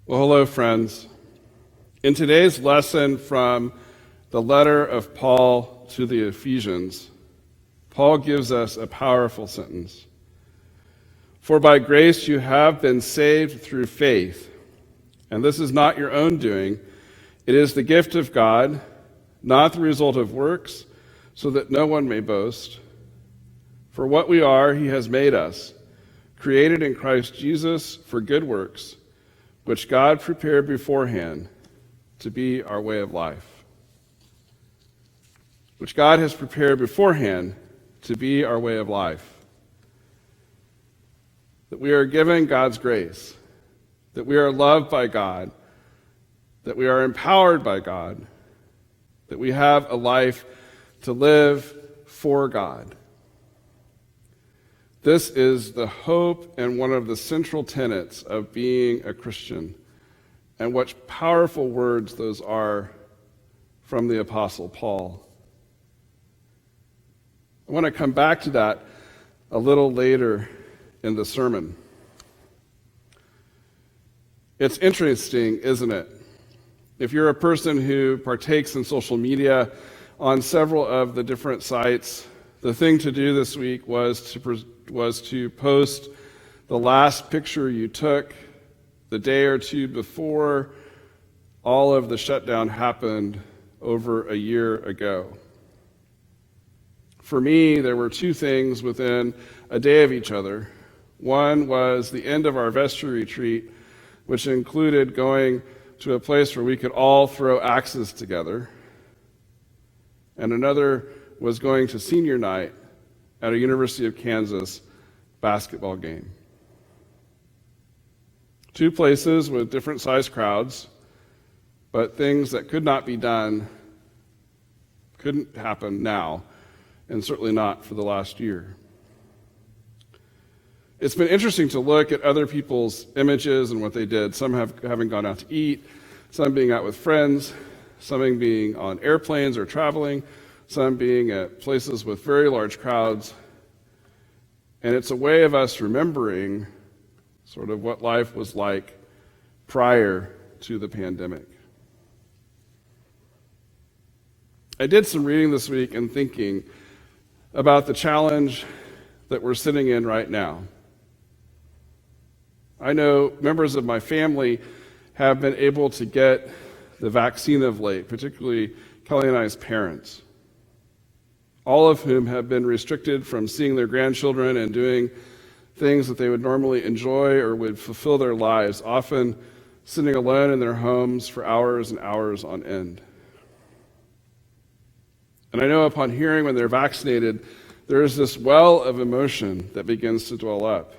Well, hello, friends. In today's lesson from the letter of Paul to the Ephesians, Paul gives us a powerful sentence. For by grace you have been saved through faith, and this is not your own doing. It is the gift of God, not the result of works, so that no one may boast. For what we are, he has made us, created in Christ Jesus for good works, which God prepared beforehand to be our way of life. Which God has prepared beforehand to be our way of life. That we are given God's grace, that we are loved by God, that we are empowered by God, that we have a life to live for God. This is the hope and one of the central tenets of being a Christian, and what powerful words those are from the Apostle Paul. I want to come back to that a little later in the sermon. It's interesting, isn't it? If you're a person who partakes in social media on several of the different sites, the thing to do this week was to post the last picture you took the day or two before all of the shutdown happened over a year ago. For me, there were two things within a day of each other. One was the end of our vestry retreat, which included going to a place where we could all throw axes together. And another was going to senior night at a University of Kansas basketball game. Two places with different size crowds, but things that could not be done couldn't happen now, and certainly not for the last year. It's been interesting to look at other people's images and what they did. Some having gone out to eat, some being out with friends, some being on airplanes or traveling, some being at places with very large crowds. And it's a way of us remembering sort of what life was like prior to the pandemic. I did some reading this week and thinking about the challenge that we're sitting in right now. I know members of my family have been able to get the vaccine of late, particularly Kelly and I's parents, all of whom have been restricted from seeing their grandchildren and doing things that they would normally enjoy or would fulfill their lives, often sitting alone in their homes for hours and hours on end. And I know upon hearing when they're vaccinated, there is this well of emotion that begins to well up.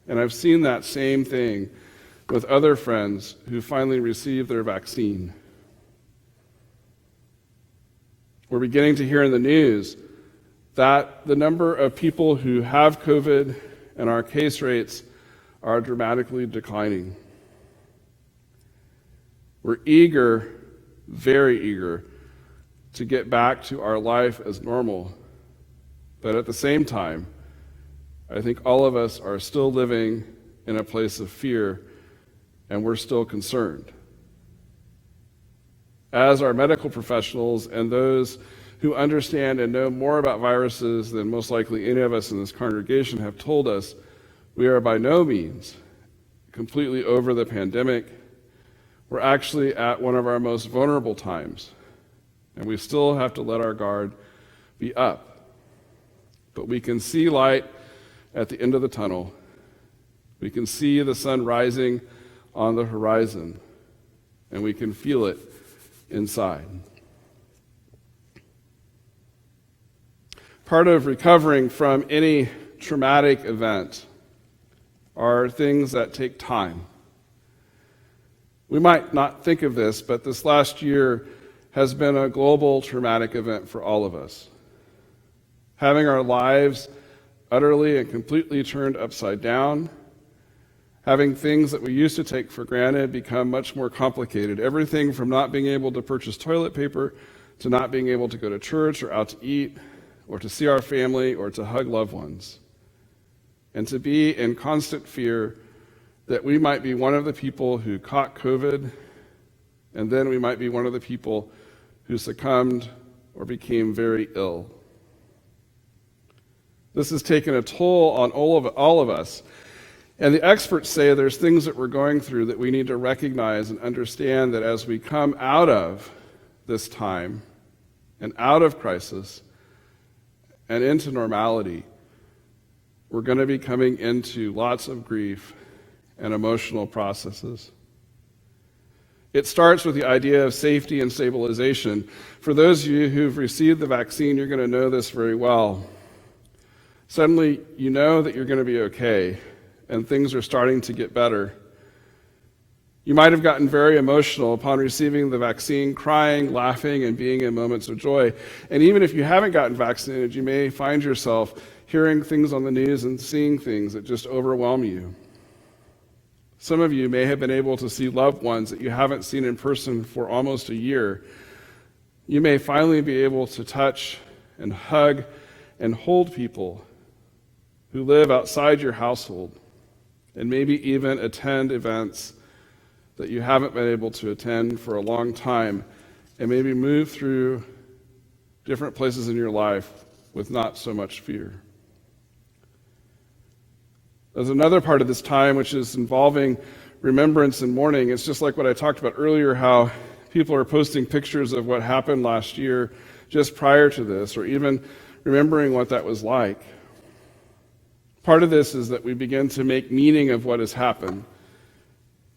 And I've seen that same thing with other friends who finally received their vaccine. We're beginning to hear in the news that the number of people who have COVID and our case rates are dramatically declining. We're eager, very eager, to get back to our life as normal. But at the same time, I think all of us are still living in a place of fear, and we're still concerned. As our medical professionals and those who understand and know more about viruses than most likely any of us in this congregation have told us, we are by no means completely over the pandemic. We're actually at one of our most vulnerable times, and we still have to let our guard be up. But we can see light at the end of the tunnel. We can see the sun rising on the horizon, and we can feel it inside. Part of recovering from any traumatic event are things that take time. We might not think of this, but this last year has been a global traumatic event for all of us. Having our lives utterly and completely turned upside down, having things that we used to take for granted become much more complicated. Everything from not being able to purchase toilet paper to not being able to go to church or out to eat or to see our family or to hug loved ones. And to be in constant fear that we might be one of the people who caught COVID, and then we might be one of the people who succumbed or became very ill. This has taken a toll on all of us. And the experts say there's things that we're going through that we need to recognize and understand that as we come out of this time and out of crisis and into normality, we're going to be coming into lots of grief and emotional processes. It starts with the idea of safety and stabilization. For those of you who've received the vaccine, you're going to know this very well. Suddenly, you know that you're going to be okay, and things are starting to get better. You might have gotten very emotional upon receiving the vaccine, crying, laughing, and being in moments of joy. And even if you haven't gotten vaccinated, you may find yourself hearing things on the news and seeing things that just overwhelm you. Some of you may have been able to see loved ones that you haven't seen in person for almost a year. You may finally be able to touch and hug and hold people who live outside your household, and maybe even attend events that you haven't been able to attend for a long time, and maybe move through different places in your life with not so much fear. There's another part of this time which is involving remembrance and mourning. It's just like what I talked about earlier, how people are posting pictures of what happened last year just prior to this, or even remembering what that was like. Part of this is that we begin to make meaning of what has happened,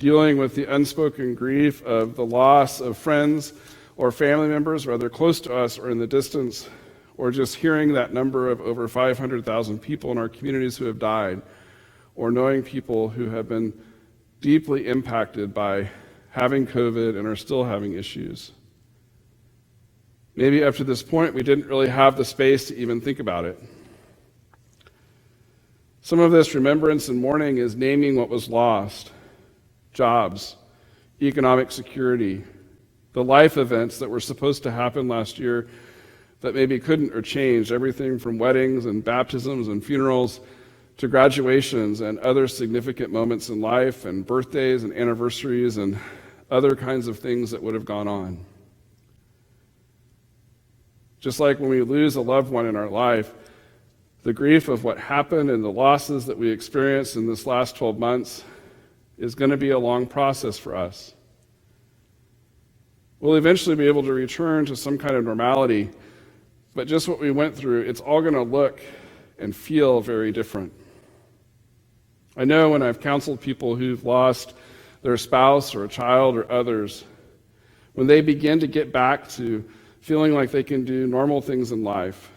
dealing with the unspoken grief of the loss of friends or family members, whether close to us or in the distance, or just hearing that number of over 500,000 people in our communities who have died, or knowing people who have been deeply impacted by having COVID and are still having issues. Maybe up to this point, we didn't really have the space to even think about it. Some of this remembrance and mourning is naming what was lost: jobs, economic security, the life events that were supposed to happen last year that maybe couldn't or changed, everything from weddings and baptisms and funerals to graduations and other significant moments in life, and birthdays and anniversaries and other kinds of things that would have gone on. Just like when we lose a loved one in our life, the grief of what happened and the losses that we experienced in this last 12 months is going to be a long process for us. We'll eventually be able to return to some kind of normality, but just what we went through, it's all going to look and feel very different. I know when I've counseled people who've lost their spouse or a child or others, when they begin to get back to feeling like they can do normal things in life,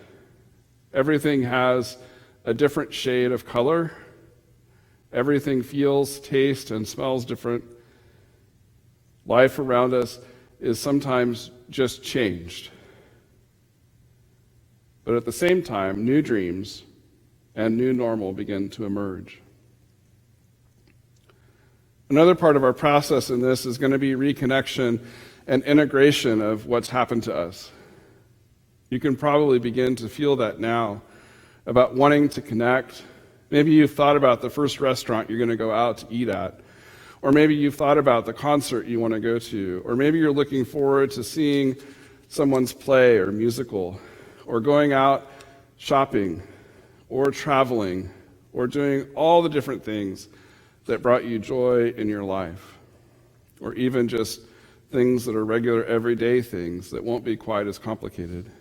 everything has a different shade of color. Everything feels, tastes, and smells different. Life around us is sometimes just changed. But at the same time, new dreams and new normal begin to emerge. Another part of our process in this is going to be reconnection and integration of what's happened to us. You can probably begin to feel that now, about wanting to connect. Maybe you've thought about the first restaurant you're going to go out to eat at, or maybe you've thought about the concert you want to go to, or maybe you're looking forward to seeing someone's play or musical, or going out shopping, or traveling, or doing all the different things that brought you joy in your life, or even just things that are regular everyday things that won't be quite as complicated.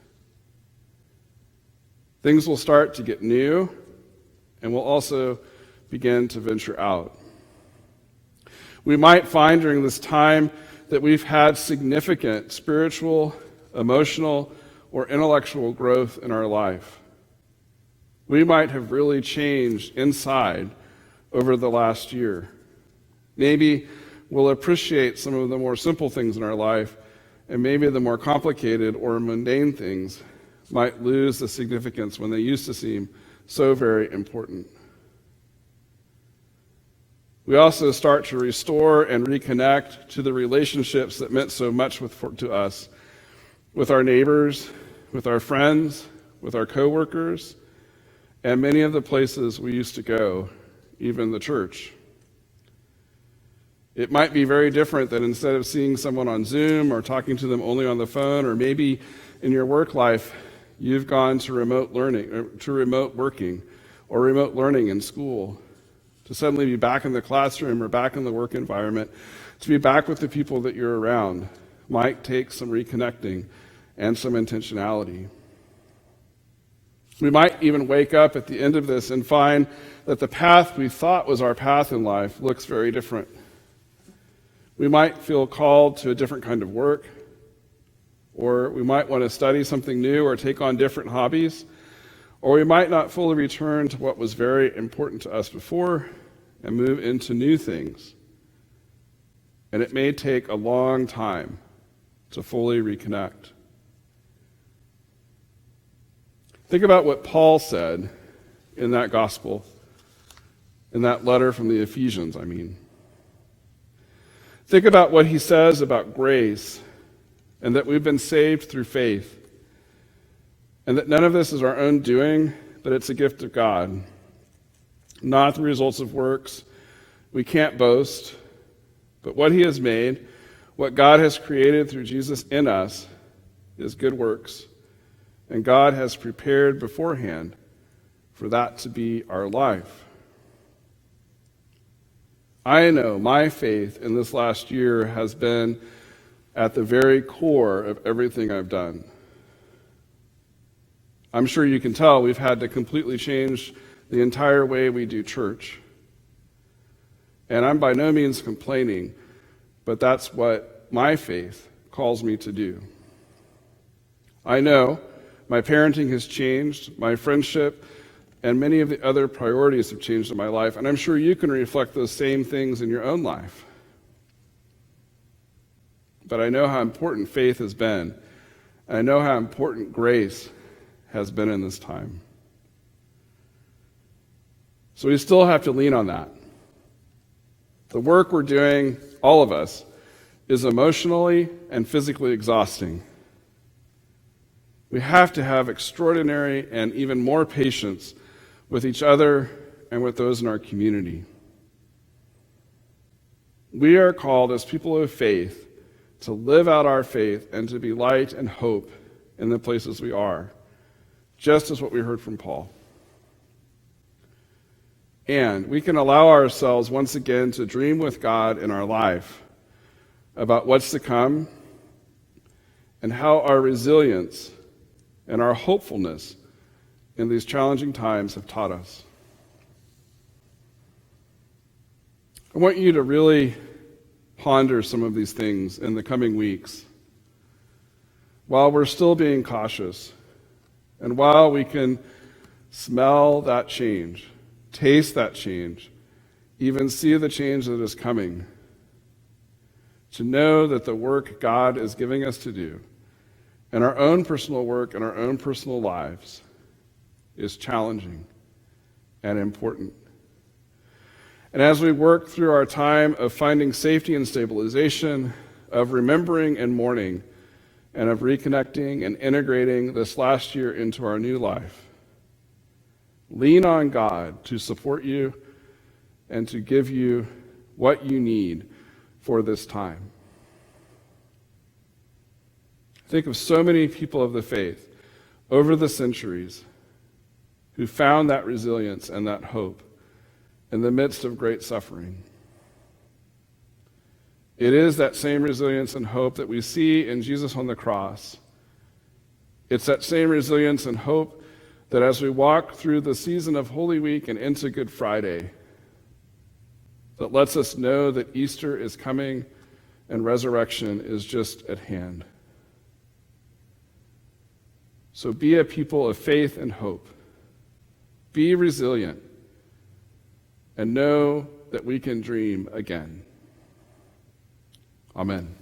Things will start to get new, and we'll also begin to venture out. We might find during this time that we've had significant spiritual, emotional, or intellectual growth in our life. We might have really changed inside over the last year. Maybe we'll appreciate some of the more simple things in our life, and maybe the more complicated or mundane things might lose the significance when they used to seem so very important. We also start to restore and reconnect to the relationships that meant so much to us, with our neighbors, with our friends, with our coworkers, and many of the places we used to go, even the church. It might be very different than instead of seeing someone on Zoom or talking to them only on the phone, or maybe in your work life, you've gone to remote learning, or to remote working, or remote learning in school, to suddenly be back in the classroom or back in the work environment, to be back with the people that you're around, might take some reconnecting and some intentionality. We might even wake up at the end of this and find that the path we thought was our path in life looks very different. We might feel called to a different kind of work, or we might want to study something new or take on different hobbies, or we might not fully return to what was very important to us before and move into new things. And it may take a long time to fully reconnect. Think about what Paul said in that gospel, in that letter from the Ephesians, Think about what he says about grace, and that we've been saved through faith, and that none of this is our own doing, but it's a gift of God, not the results of works. We can't boast, but what he has made, what God has created through Jesus in us, is good works, and God has prepared beforehand for that to be our life. I know my faith in this last year has been at the very core of everything I've done. I'm sure you can tell we've had to completely change the entire way we do church. And I'm by no means complaining, but that's what my faith calls me to do. I know my parenting has changed, my friendship, and many of the other priorities have changed in my life, and I'm sure you can reflect those same things in your own life. But I know how important faith has been, and I know how important grace has been in this time. So we still have to lean on that. The work we're doing, all of us, is emotionally and physically exhausting. We have to have extraordinary and even more patience with each other and with those in our community. We are called as people of faith to live out our faith and to be light and hope in the places we are, just as what we heard from Paul. And we can allow ourselves once again to dream with God in our life about what's to come and how our resilience and our hopefulness in these challenging times have taught us. I want you to really ponder some of these things in the coming weeks while we're still being cautious and while we can smell that change, taste that change, even see the change that is coming, to know that the work God is giving us to do in our own personal work and our own personal lives is challenging and important. And as we work through our time of finding safety and stabilization, of remembering and mourning, and of reconnecting and integrating this last year into our new life, lean on God to support you and to give you what you need for this time. Think of so many people of the faith over the centuries who found that resilience and that hope in the midst of great suffering. It is that same resilience and hope that we see in Jesus on the cross. It's that same resilience and hope that as we walk through the season of Holy Week and into Good Friday, that lets us know that Easter is coming and resurrection is just at hand. So be a people of faith and hope. Be resilient and know that we can dream again. Amen.